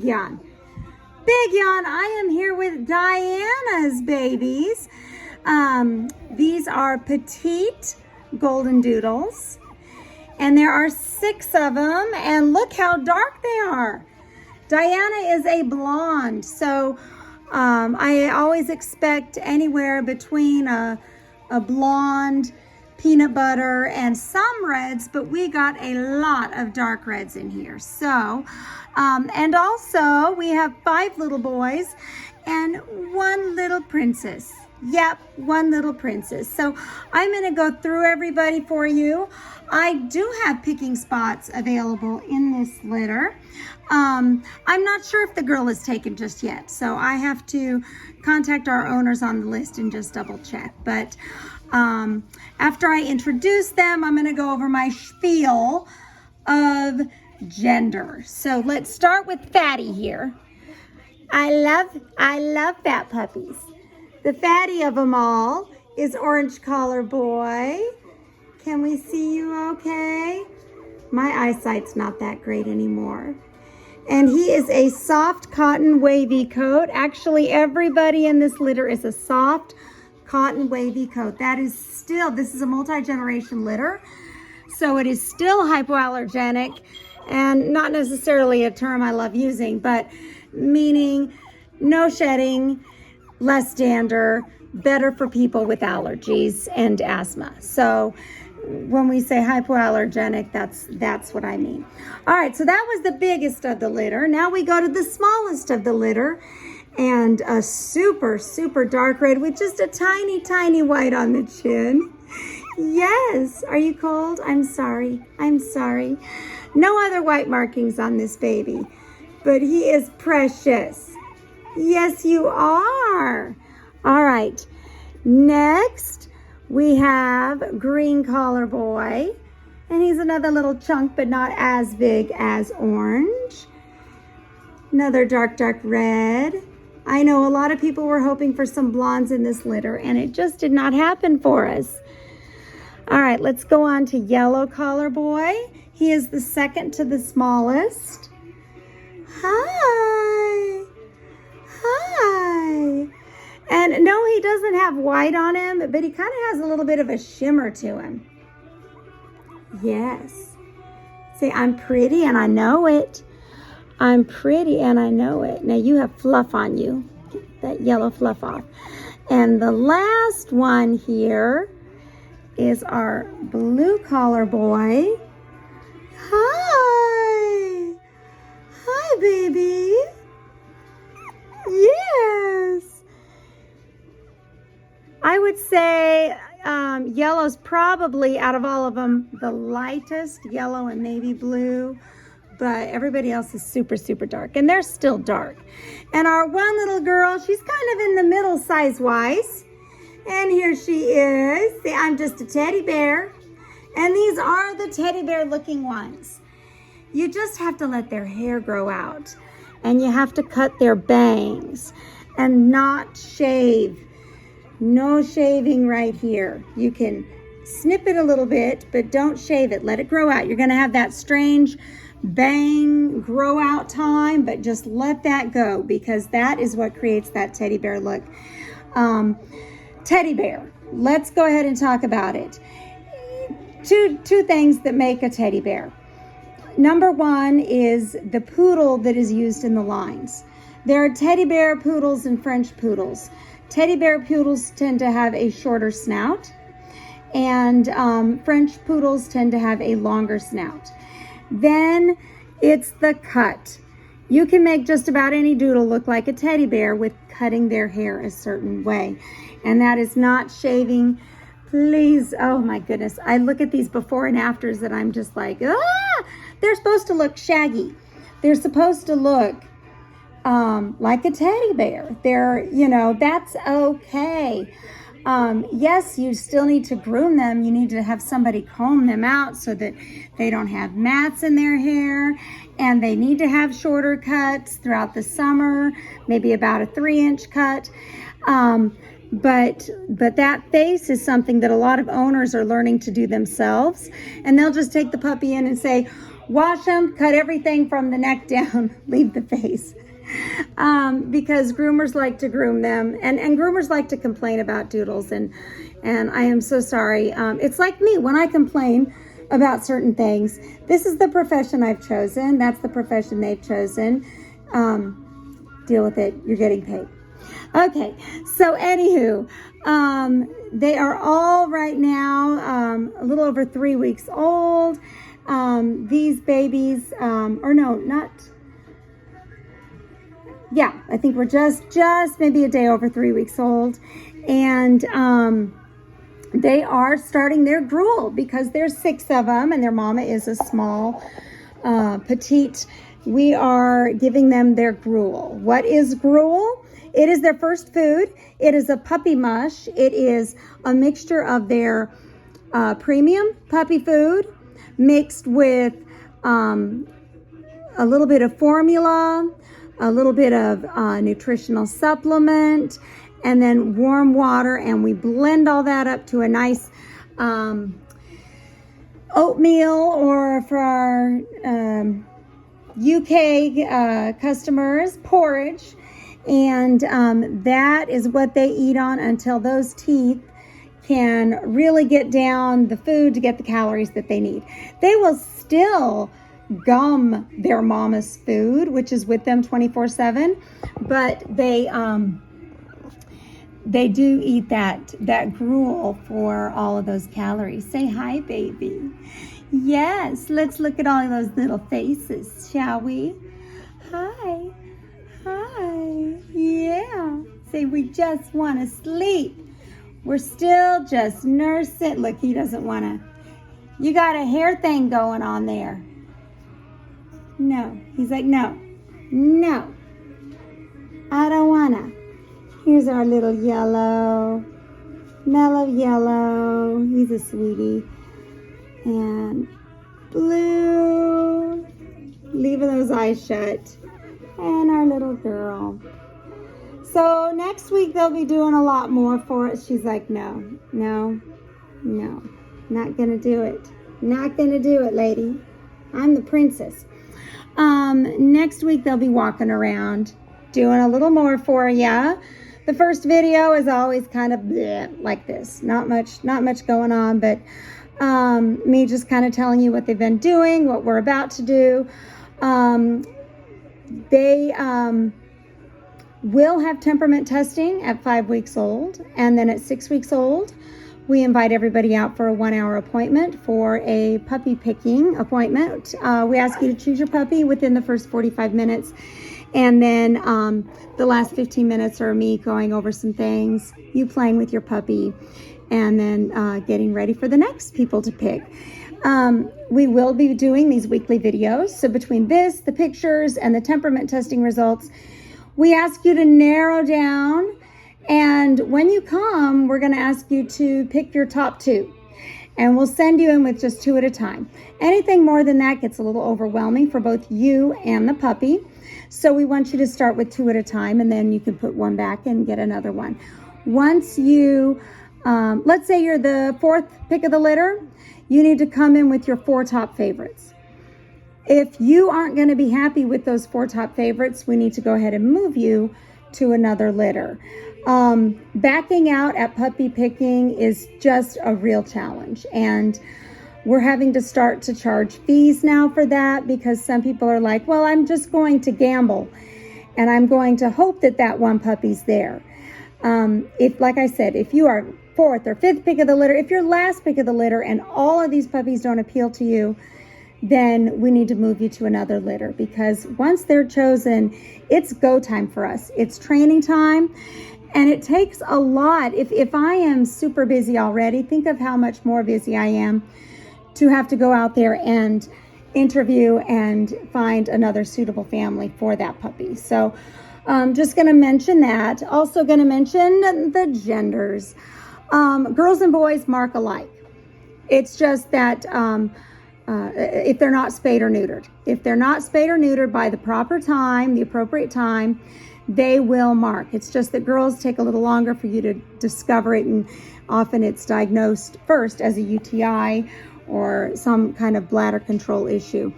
Big yawn. Big yawn. I am here with Diana's babies. These are Petite Goldendoodles. And there are 6 of them. And look how dark they are. Diana is a blonde. So I always expect anywhere between a blonde, peanut butter, and some reds, but we got a lot of dark reds in here. So, and also we have 5 little boys and 1 little princess. Yep, 1 little princess. So I'm gonna go through everybody for you. I do have picking spots available in this litter. I'm not sure if the girl is taken just yet, so I have to contact our owners on the list and just double check. But after I introduce them, I'm gonna go over my spiel of gender. So let's start with Fatty here. I love fat puppies. The fatty of them all is orange collar boy. Can we see you okay? My eyesight's not that great anymore. And he is a soft cotton wavy coat. Actually, everybody in this litter is a soft cotton wavy coat. That is still, this is a multi-generation litter, so it is still hypoallergenic, and not necessarily a term I love using, but meaning no shedding, less dander, better for people with allergies and asthma. So when we say hypoallergenic, that's what I mean. All right, so that was the biggest of the litter. Now we go to the smallest of the litter, and a super, super dark red with just a tiny, tiny white on the chin. Yes, are you cold? I'm sorry, No other white markings on this baby, but he is precious. Yes, you are. All right, next we have green collar boy, and he's another little chunk, but not as big as orange. Another dark, dark red. I know a lot of people were hoping for some blondes in this litter, and it just did not happen for us. All right, let's go on to yellow collar boy. He is the second to the smallest. Hi. Hi. And no, he doesn't have white on him, but he kind of has a little bit of a shimmer to him. Yes. Say, I'm pretty and I know it. I'm pretty and I know it. Now you have fluff on you. Get that yellow fluff off. And the last one here is our blue collar boy. Hi. Hi, baby. Yes. I would say yellow's probably, out of all of them, the lightest, yellow and navy blue. But everybody else is super, super dark, and they're still dark. And our one little girl, she's kind of in the middle size-wise. And here she is. See, I'm just a teddy bear. And these are the teddy bear looking ones. You just have to let their hair grow out. And you have to cut their bangs and not shave. No shaving right here. You can snip it a little bit, but don't shave it. Let it grow out. You're going to have that strange bang grow out time, but just let that go, because that is what creates that teddy bear look. Teddy bear, let's go ahead and talk about it. Two things that make a teddy bear. Number one is the poodle that is used in the lines. There are teddy bear poodles and French poodles. Teddy bear poodles tend to have a shorter snout, and French poodles tend to have a longer snout. Then it's the cut. You can make just about any doodle look like a teddy bear with cutting their hair a certain way. And that is not shaving. Please, oh my goodness. I look at these before and afters and I'm just like, ah! They're supposed to look shaggy. They're supposed to look like a teddy bear. They're, that's okay. Yes, you still need to groom them. You need to have somebody comb them out so that they don't have mats in their hair, and they need to have shorter cuts throughout the summer, maybe about a 3-inch cut. But that face is something that a lot of owners are learning to do themselves, and they'll just take the puppy in and say, Wash them, cut everything from the neck down, leave the face. Because groomers like to groom them, and groomers like to complain about doodles, and I am so sorry. It's like me when I complain about certain things. This is the profession I've chosen. That's the profession they've chosen. Deal with it. You're getting paid. Okay, so anywho, they are all right now a little over 3 weeks old. These babies, or no, not. Yeah, I think we're just maybe a day over 3 weeks old, and they are starting their gruel because there's 6 of them, and their mama is a small, petite. We are giving them their gruel. What is gruel? It is their first food. It is a puppy mush. It is a mixture of their premium puppy food mixed with a little bit of formula, a little bit of nutritional supplement, and then warm water, and we blend all that up to a nice oatmeal, or for our UK customers, porridge, and that is what they eat on until those teeth can really get down the food to get the calories that they need. They will still gum their mama's food, which is with them 24/7, but they do eat that gruel for all of those calories. Say hi, baby. Yes, let's look at all of those little faces, shall we? Hi. Hi. Yeah. Say, we just want to sleep. We're still just nursing. Look, he doesn't want to. You got a hair thing going on there. No. He's like, no. No. I don't want to. Here's our little yellow. Mellow yellow. He's a sweetie. And blue. Leaving those eyes shut. And our little girl. So next week they'll be doing a lot more for us. She's like, no, not gonna do it. Not gonna do it, lady. I'm the princess. Next week they'll be walking around, doing a little more for ya. The first video is always kind of bleh, like this. Not much going on, but me just kind of telling you what they've been doing, what we're about to do. They will have temperament testing at 5 weeks old, and then at 6 weeks old, we invite everybody out for a 1-hour appointment for a puppy picking appointment. We ask you to choose your puppy within the first 45 minutes, and then the last 15 minutes are me going over some things, you playing with your puppy, and then getting ready for the next people to pick. We will be doing these weekly videos. So between this, the pictures, and the temperament testing results, we ask you to narrow down. And when you come, we're going to ask you to pick your top 2. And we'll send you in with just 2 at a time. Anything more than that gets a little overwhelming for both you and the puppy. So we want you to start with 2 at a time, and then you can put one back and get another one. Once you, let's say you're the 4th pick of the litter, you need to come in with your 4 top favorites. If you aren't going to be happy with those 4 top favorites, we need to go ahead and move you to another litter. Backing out at puppy picking is just a real challenge, and we're having to start to charge fees now for that, because some people are like, well, I'm just going to gamble and I'm going to hope that that one puppy's there. If, like I said, if you are 4th or 5th pick of the litter, if you're last pick of the litter and all of these puppies don't appeal to you, then we need to move you to another litter, because once they're chosen, it's go time for us. It's training time, and it takes a lot. If I am super busy already, think of how much more busy I am to have to go out there and interview and find another suitable family for that puppy. So just going to mention that. Also going to mention the genders. Girls and boys mark alike. It's just that if they're not spayed or neutered. If they're not spayed or neutered by the proper time, the appropriate time, they will mark. It's just that girls take a little longer for you to discover it, and often it's diagnosed first as a UTI or some kind of bladder control issue.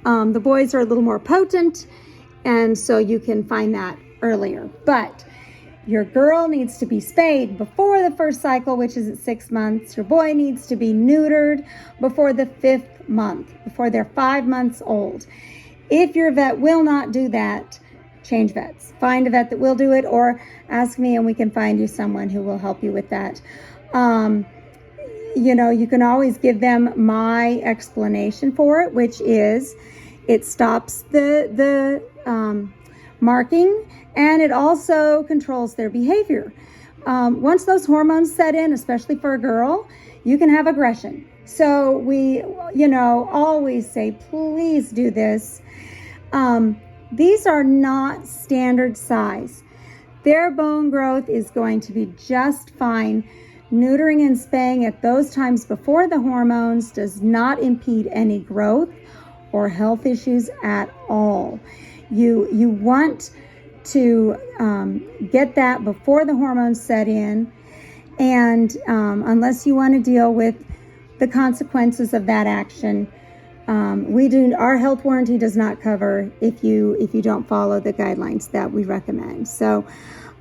The boys are a little more potent, and so you can find that earlier. But your girl needs to be spayed before the first cycle, which is at 6 months. Your boy needs to be neutered before the 5th month, before they're 5 months old. If your vet will not do that, change vets. Find a vet that will do it, or ask me and we can find you someone who will help you with that. You know, you can always give them my explanation for it, which is it stops the marking, and it also controls their behavior. Once those hormones set in, especially for a girl, you can have aggression. So we, you know, always say, please do this. These are not standard size. Their bone growth is going to be just fine. Neutering and spaying at those times before the hormones does not impede any growth or health issues at all. You want to get that before the hormones set in, and unless you want to deal with the consequences of that action, our health warranty does not cover if you don't follow the guidelines that we recommend. So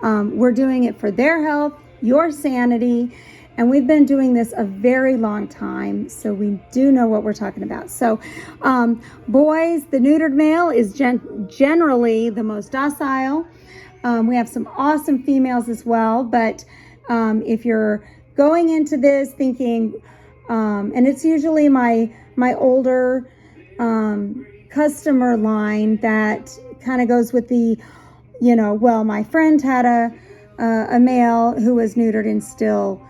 we're doing it for their health, your sanity, and we've been doing this a very long time, so we do know what we're talking about. So boys, the neutered male is generally the most docile. We have some awesome females as well, but if you're going into this thinking, and it's usually my older customer line that kind of goes with the, you know, well, my friend had a male who was neutered and still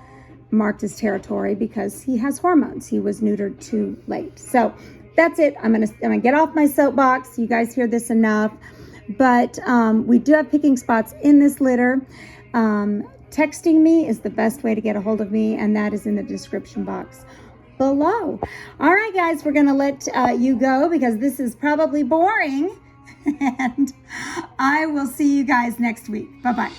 marked as territory because he has hormones. He was neutered too late. So that's it. I'm gonna get off my soapbox. You guys hear this enough. But we do have picking spots in this litter. Texting me is the best way to get a hold of me, and that is in the description box below. All right, guys, we're gonna let you go because this is probably boring. And I will see you guys next week. Bye-bye.